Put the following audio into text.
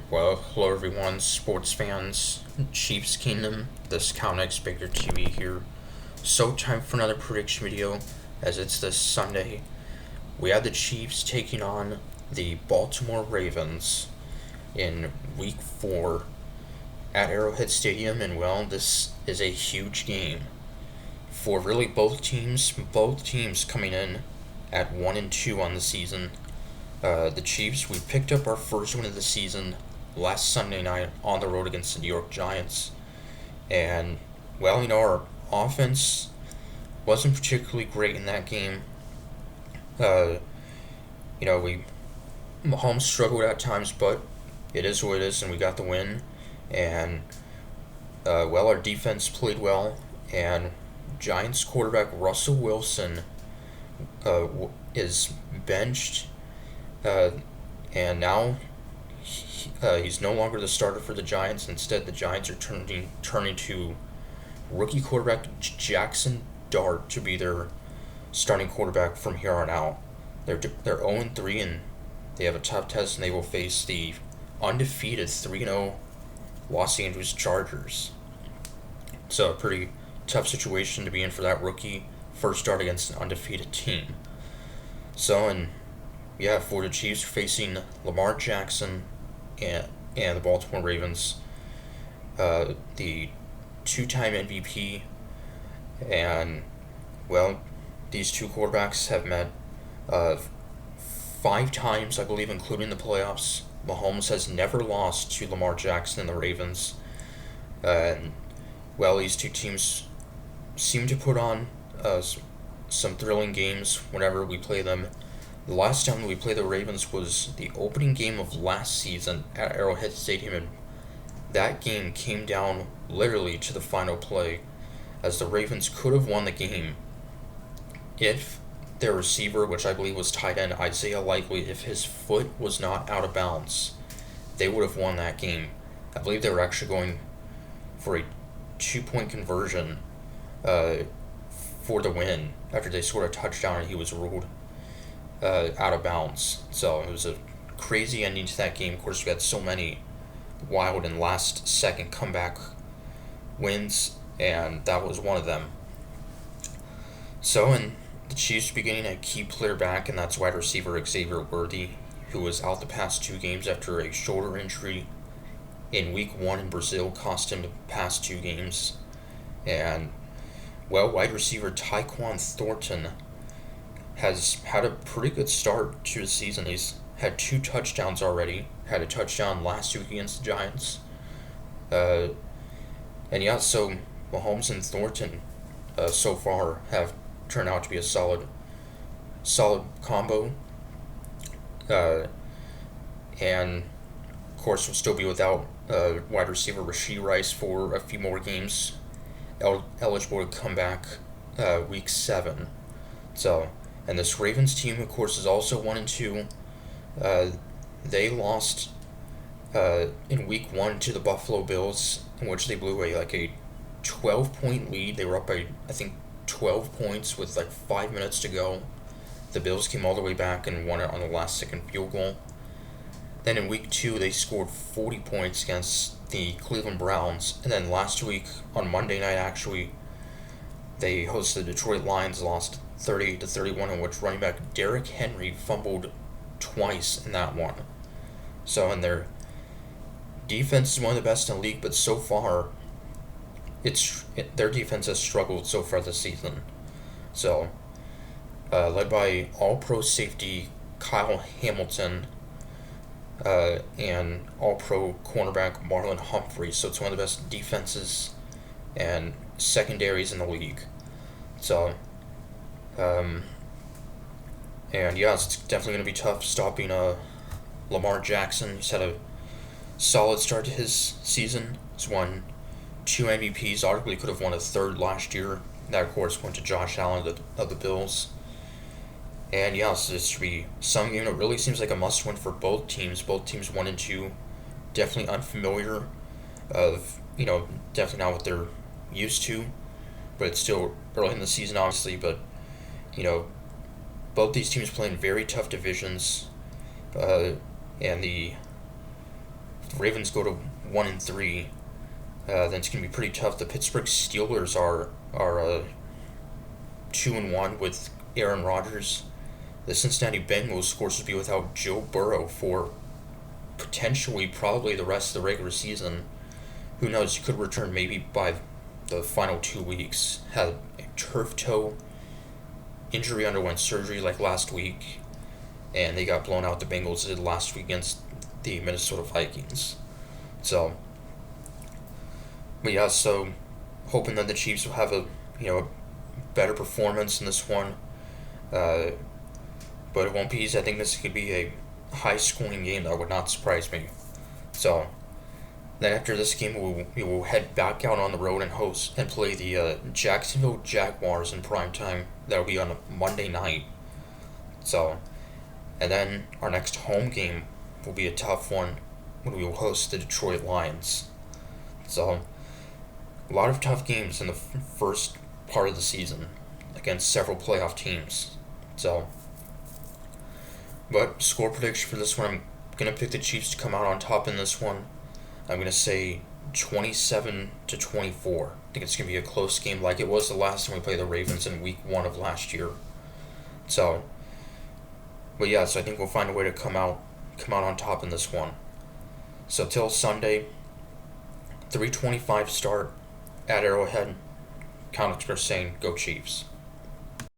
Well, hello everyone, sports fans, Chiefs Kingdom, this Comics Bigger TV here. So, time for another prediction video, as it's this Sunday. We have the Chiefs taking on the Baltimore Ravens in Week 4 at Arrowhead Stadium, and well, this is a huge game for really both teams. Both teams coming in at 1-2 on the season. The Chiefs, we picked up our first win of the season last Sunday night on the road against the New York Giants. And, well, our offense wasn't particularly great in that game. Uh, Mahomes struggled at times, but it is what it is, and we got the win. And, well, our defense played well, and Giants quarterback Russell Wilson is benched, and now he's no longer the starter for the Giants. Instead, the Giants are turning to rookie quarterback Jackson Dart to be their starting quarterback from here on out. They're 0-3, and they have a tough test, and they will face the undefeated 3-0 Los Angeles Chargers. So a pretty tough situation to be in for that rookie first start against an undefeated team. So, and yeah, for the Chiefs facing Lamar Jackson and the Baltimore Ravens, the two-time MVP, and, well, these two quarterbacks have met 5 times, I believe, including the playoffs. Mahomes has never lost to Lamar Jackson and the Ravens. And, well, these two teams seem to put on some thrilling games whenever we play them. The last time we played the Ravens was the opening game of last season at Arrowhead Stadium, and that game came down literally to the final play, as the Ravens could have won the game if their receiver, which I believe was tight end Isaiah Likely, if his foot was not out of bounds, they would have won that game. I believe they were actually going for a 2-point conversion for the win after they scored a touchdown and he was ruled out of bounds. So it was a crazy ending to that game. Of course, we had so many wild and last second comeback wins, and that was one of them. So, and the Chiefs beginning a key player back, and that's wide receiver Xavier Worthy, who was out the past 2 games after a shoulder injury in Week 1 in Brazil, cost him the past 2 games. And, well, wide receiver Tyquan Thornton has had a pretty good start to the season. He's had 2 touchdowns already. Had a touchdown last week against the Giants. And yeah, so Mahomes and Thornton so far have turned out to be a solid combo. And of course, we'll still be without wide receiver Rashee Rice for a few more games. Eligible to come back Week 7. So, and this Ravens team, of course, is also 1-2. They lost in Week 1 to the Buffalo Bills, in which they blew a 12-point lead. They were up by, I think, 12 points with 5 minutes to go. The Bills came all the way back and won it on the last second field goal. Then in Week 2, they scored 40 points against the Cleveland Browns. And then last week, on Monday night actually, they hosted the Detroit Lions, lost 38-31, in which running back Derrick Henry fumbled twice in that one. So, and their defense is one of the best in the league, but so far, their defense has struggled so far this season. So, led by All-Pro safety Kyle Hamilton and All-Pro cornerback Marlon Humphrey. So it's one of the best defenses and secondaries in the league. So, and yeah, it's definitely going to be tough stopping Lamar Jackson. He's had a solid start to his season. He's won 2 MVPs, arguably could have won a third last year. That, of course, went to Josh Allen of the Bills. And yeah, so this should be some game that really seems like a must-win for both teams. Both teams 1-2, definitely unfamiliar of, definitely not what they're used to. But it's still early in the season, obviously. But, both these teams play in very tough divisions. And the Ravens go to 1-3, then it's gonna be pretty tough. The Pittsburgh Steelers are 2-1 with Aaron Rodgers. The Cincinnati Bengals, of course, would be without Joe Burrow for potentially probably the rest of the regular season. Who knows? He could return maybe by the final 2 weeks. Had a turf toe injury, underwent surgery like last week, and they got blown out. The Bengals did last week against the Minnesota Vikings. So, but yeah, so hoping that the Chiefs will have a a better performance in this one. But it won't be easy. I think this could be a high scoring game. That would not surprise me. So then after this game, we will head back out on the road and host and play the Jacksonville Jaguars in prime time. That'll be on a Monday night. So, and then our next home game will be a tough one when we will host the Detroit Lions. So, a lot of tough games in the first part of the season against several playoff teams. So, but score prediction for this one, I'm going to pick the Chiefs to come out on top in this one. I'm going to say 27-24. I think it's going to be a close game like it was the last time we played the Ravens in week 1 of last year. So, but yeah, so I think we'll find a way to come out on top in this one. So till Sunday, 3:25 start at Arrowhead. Counter saying, go Chiefs.